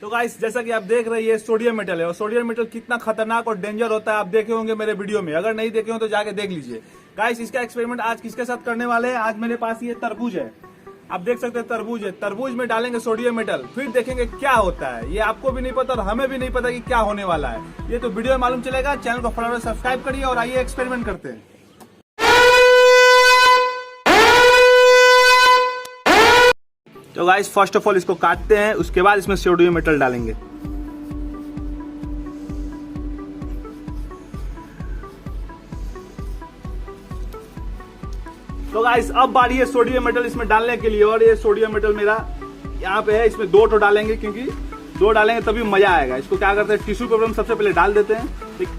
तो गाइस जैसा कि आप देख रहे हैं सोडियम मेटल है और सोडियम मेटल कितना खतरनाक और डेंजर होता है आप देखे होंगे मेरे वीडियो में। अगर नहीं देखे हो तो जाके देख लीजिए। गाइस इसका एक्सपेरिमेंट आज किसके साथ करने वाले हैं। आज मेरे पास ये तरबूज है, आप देख सकते हैं तरबूज है। तरबूज में डालेंगे सोडियम मेटल, फिर देखेंगे क्या होता है। ये आपको भी नहीं पता और हमें भी नहीं पता कि क्या होने वाला है। ये तो वीडियो में मालूम चलेगा। चैनल को फटाफट सब्सक्राइब करिए और आइए एक्सपेरिमेंट करते हैं। तो गाइस फर्स्ट ऑफ ऑल इसको काटते हैं, उसके बाद इसमें सोडियम मेटल डालेंगे। तो गाइस अब बारी है सोडियम मेटल इसमें डालने के लिए और ये सोडियम मेटल मेरा यहाँ पे है। इसमें 2 डालेंगे क्योंकि 2 डालेंगे तभी मजा आएगा। इसको क्या करते हैं टिश्यू पेपर हम सबसे पहले डाल देते हैं। ठीक,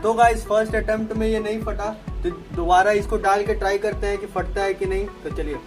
तो गाइस फर्स्ट अटेम्प्ट में ये नहीं फटा, तो दोबारा इसको डाल के ट्राई करते हैं कि फटता है कि नहीं। तो चलिए।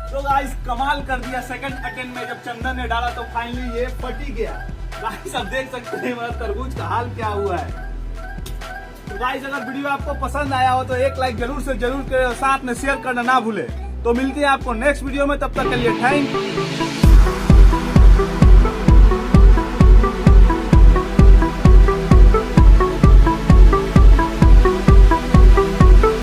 तो गाइस कमाल कर दिया। सेकंड अटेम्प्ट में जब चंदन ने डाला तो फाइनली ये फट ही गया। गाइस अब देख सकते हैं मेरा तरबूज का हाल क्या हुआ है। तो गाइस अगर वीडियो आपको पसंद आया हो तो एक लाइक जरूर से जरूर करें और साथ में शेयर करना ना भूले। तो मिलते हैं आपको नेक्स्ट वीडियो में, तब तक के लिए थैंक यू।